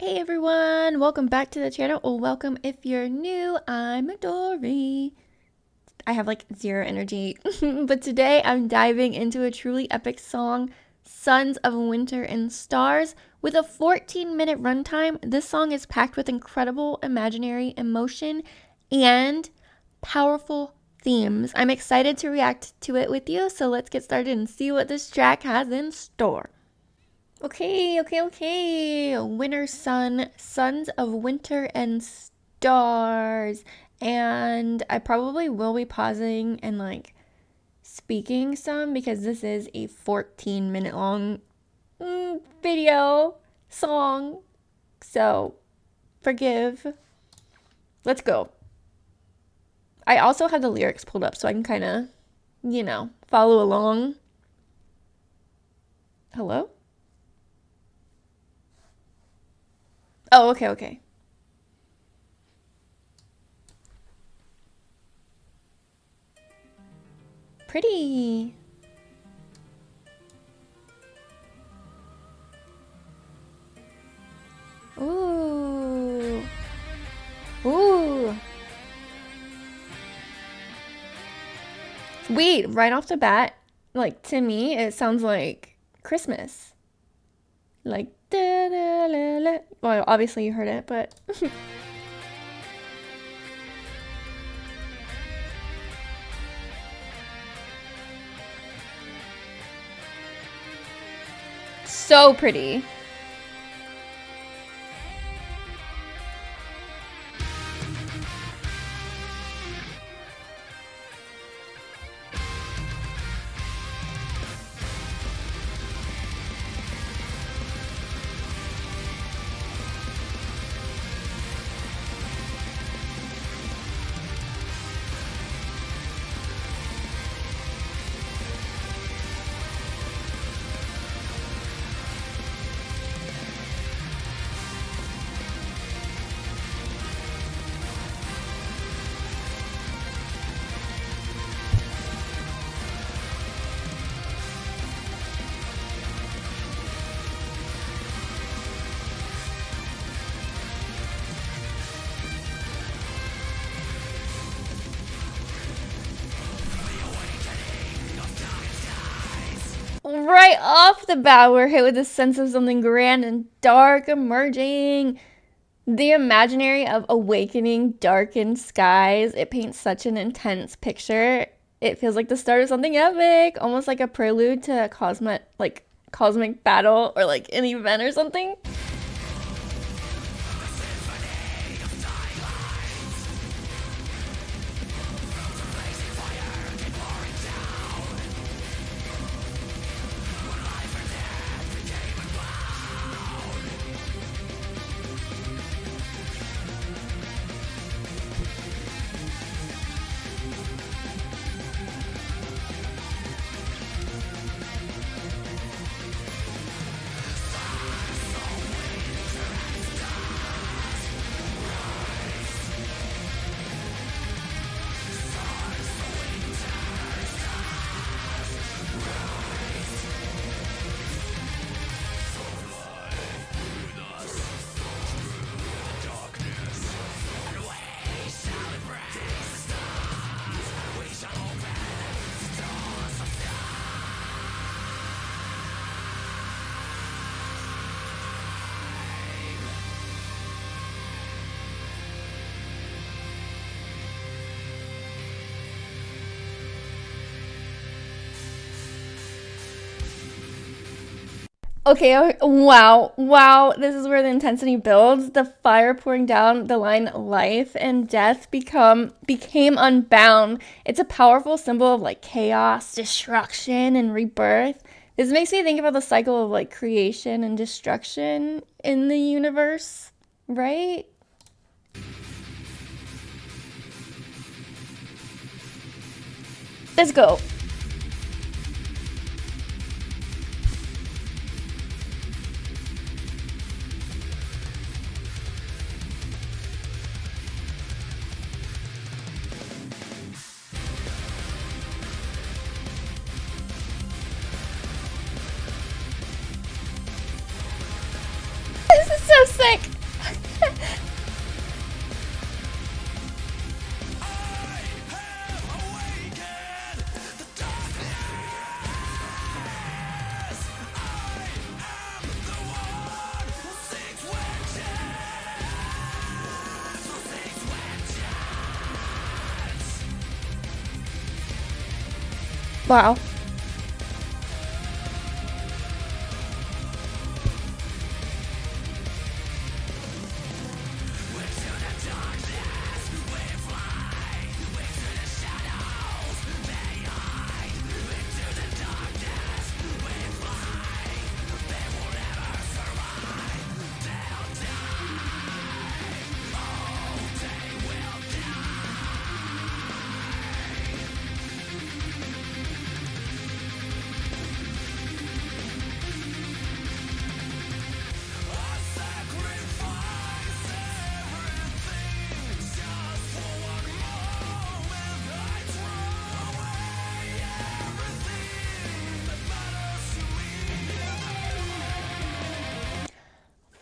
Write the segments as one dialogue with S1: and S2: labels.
S1: Hey everyone, welcome back to the channel, or welcome if you're new. I'm Dory. I have like zero energy, but today I'm diving into a truly epic song, Sons of Winter and Stars. With a 14-minute runtime, this song is packed with incredible imaginary emotion and powerful themes. I'm excited to react to it with you, so let's get started and see what this track has in store. Okay. Wintersun, Sons of Winter and Stars. And I probably will be pausing and like speaking some because this is a 14-minute long video song. So forgive. Let's go. I also have the lyrics pulled up so I can kind of, follow along. Hello? Oh, okay. Pretty. Ooh. Ooh. Wait, right off the bat, like to me, it sounds like Christmas. Like da da la la. Well, obviously you heard it, but so pretty. Right off the bat, we're hit with a sense of something grand and dark emerging. The imaginary of awakening darkened skies. It paints such an intense picture. It feels like the start of something epic, almost like a prelude to a cosmic battle or like an event or something. Okay, wow, this is where the intensity builds. The fire pouring down the line, life and death became unbound. It's a powerful symbol of like chaos, destruction, and rebirth. This makes me think about the cycle of like creation and destruction in the universe, right? Let's go. This is so sick. Wow.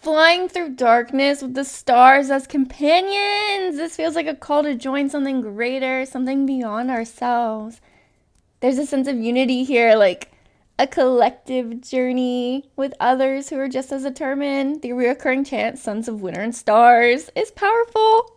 S1: Flying through darkness with the stars as companions. This feels like a call to join something greater, something beyond ourselves. There's a sense of unity here, like a collective journey with others who are just as determined. The reoccurring chant, Sons of Winter and Stars, is powerful.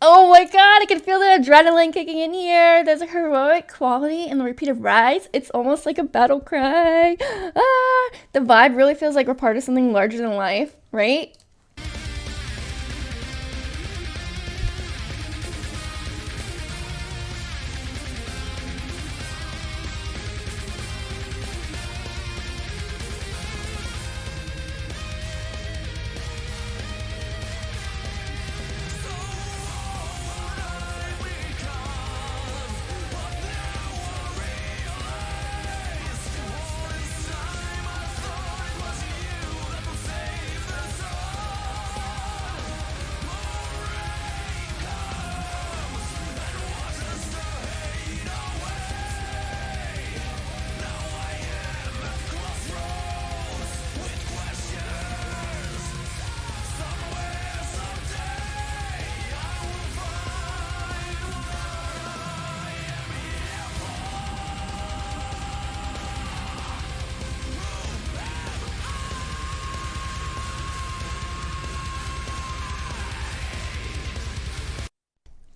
S1: Oh my god, I can feel the adrenaline kicking in here. There's a heroic quality in the repeated rise. It's almost like a battle cry. Ah, the vibe really feels like we're part of something larger than life, right?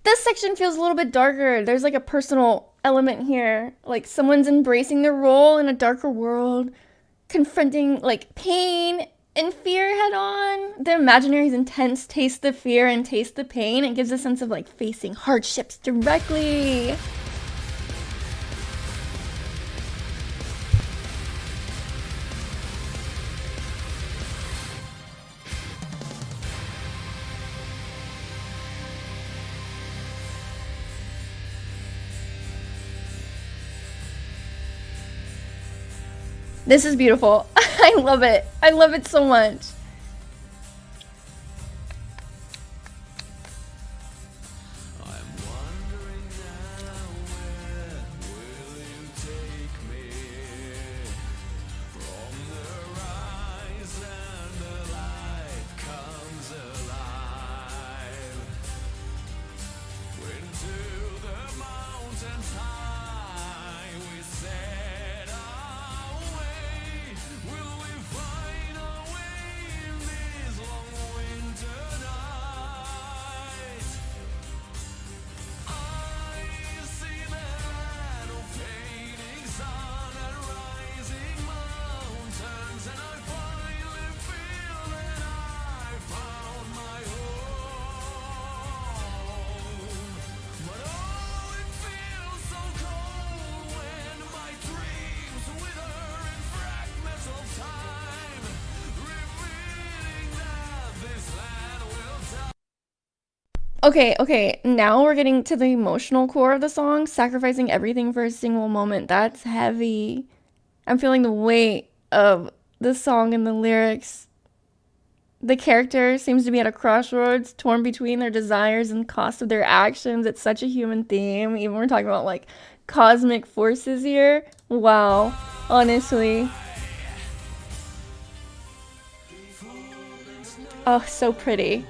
S1: This section feels a little bit darker. There's like a personal element here. Like someone's embracing their role in a darker world, confronting like pain and fear head on. The imaginary is intense. Taste the fear and taste the pain. It gives a sense of like facing hardships directly. This is beautiful. I love it. I love it so much. Okay. Now we're getting to the emotional core of the song, sacrificing everything for a single moment. That's heavy. I'm feeling the weight of the song and the lyrics. The character seems to be at a crossroads, torn between their desires and cost of their actions. It's such a human theme. Even we're talking about like cosmic forces here. Wow, honestly. Oh, so pretty.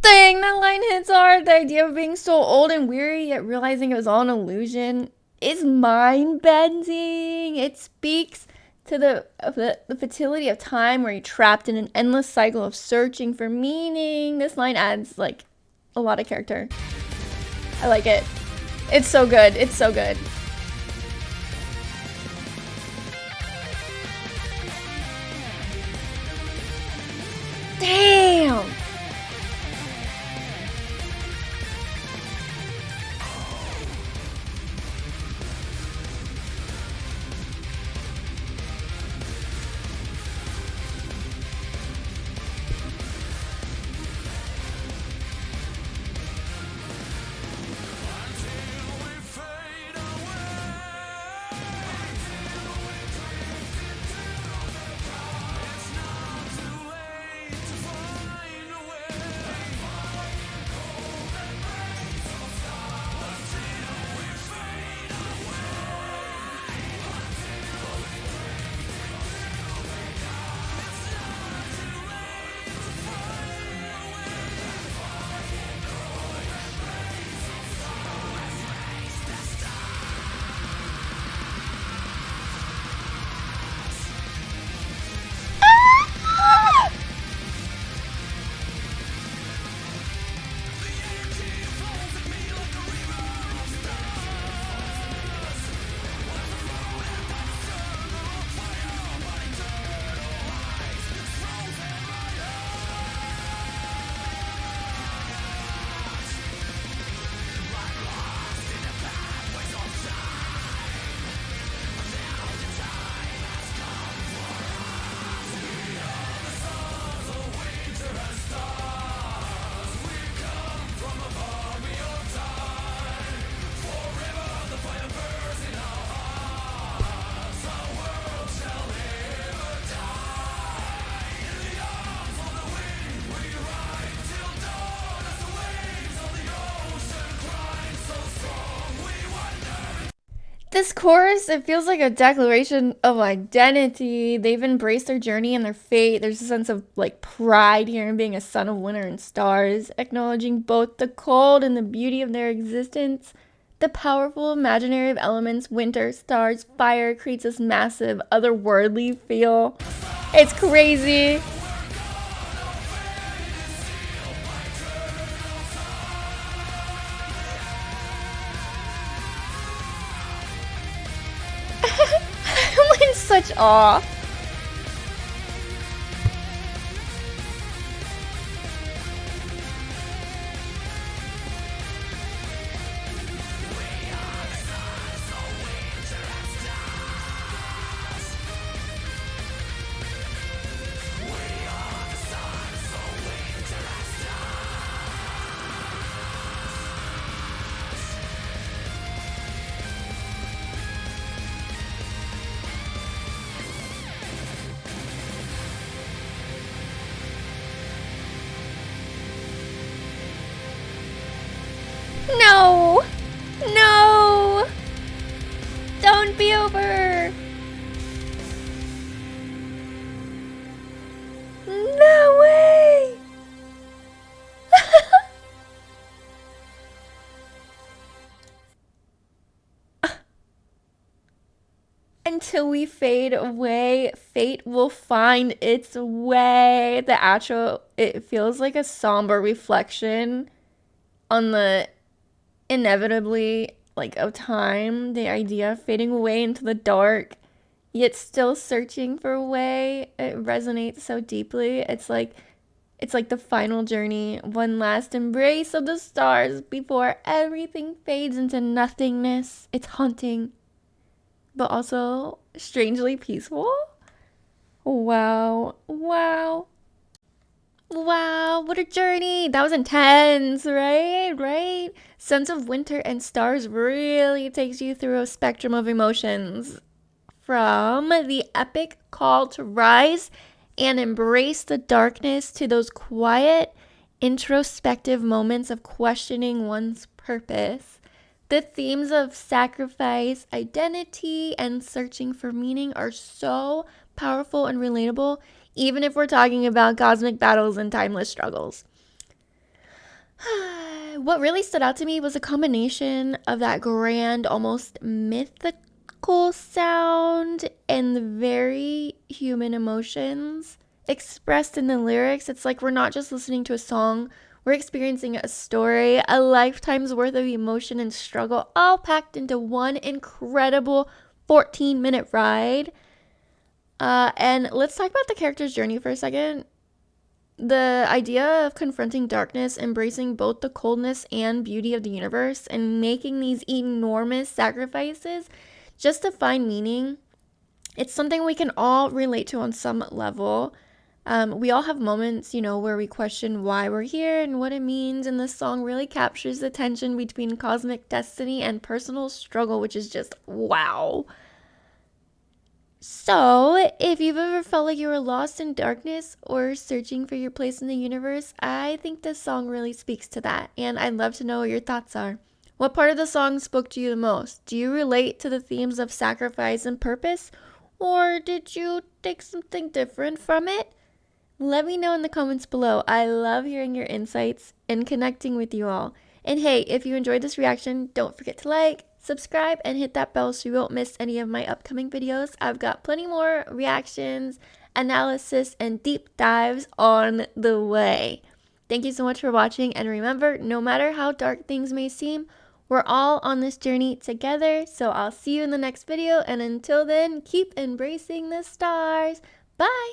S1: Dang, that line hits hard. The idea of being so old and weary, yet realizing it was all an illusion, is mind bending. It speaks to the fertility of time, where you're trapped in an endless cycle of searching for meaning. This line adds like a lot of character. I like it. It's so good. It's so good. Damn. This chorus, it feels like a declaration of identity. They've embraced their journey and their fate. There's a sense of like pride here in being a son of winter and stars, acknowledging both the cold and the beauty of their existence. The powerful imaginary of elements, winter, stars, fire, creates this massive, otherworldly feel. It's crazy. much. Aw. No! No! Don't be over! No way! Until we fade away, fate will find its way. The outro, it feels like a somber reflection on the inevitably like of time, the idea of fading away into the dark, yet still searching for a way. It resonates so deeply. It's like the final journey, one last embrace of the stars before everything fades into nothingness. It's haunting, but also strangely peaceful. Wow. Wow. Wow, what a journey. That was intense, right? Right? Sense of Winter and Stars really takes you through a spectrum of emotions. From the epic call to rise and embrace the darkness to those quiet, introspective moments of questioning one's purpose. The themes of sacrifice, identity, and searching for meaning are so powerful and relatable, even if we're talking about cosmic battles and timeless struggles. What really stood out to me was a combination of that grand, almost mythical sound and the very human emotions expressed in the lyrics. It's like we're not just listening to a song, we're experiencing a story, a lifetime's worth of emotion and struggle, all packed into one incredible 14-minute ride. And let's talk about the character's journey for a second. The idea of confronting darkness, embracing both the coldness and beauty of the universe, and making these enormous sacrifices just to find meaning, it's something we can all relate to on some level. We all have moments, where we question why we're here and what it means, and this song really captures the tension between cosmic destiny and personal struggle, which is just wow. So, if you've ever felt like you were lost in darkness or searching for your place in the universe, I think this song really speaks to that, and I'd love to know what your thoughts are. What part of the song spoke to you the most? Do you relate to the themes of sacrifice and purpose, or did you take something different from it? Let me know in the comments below. I love hearing your insights and connecting with you all. And hey, if you enjoyed this reaction, don't forget to like, subscribe, and hit that bell so you won't miss any of my upcoming videos. I've got plenty more reactions, analysis, and deep dives on the way. Thank you so much for watching, and remember, no matter how dark things may seem, we're all on this journey together. So I'll see you in the next video, and until then, keep embracing the stars. Bye!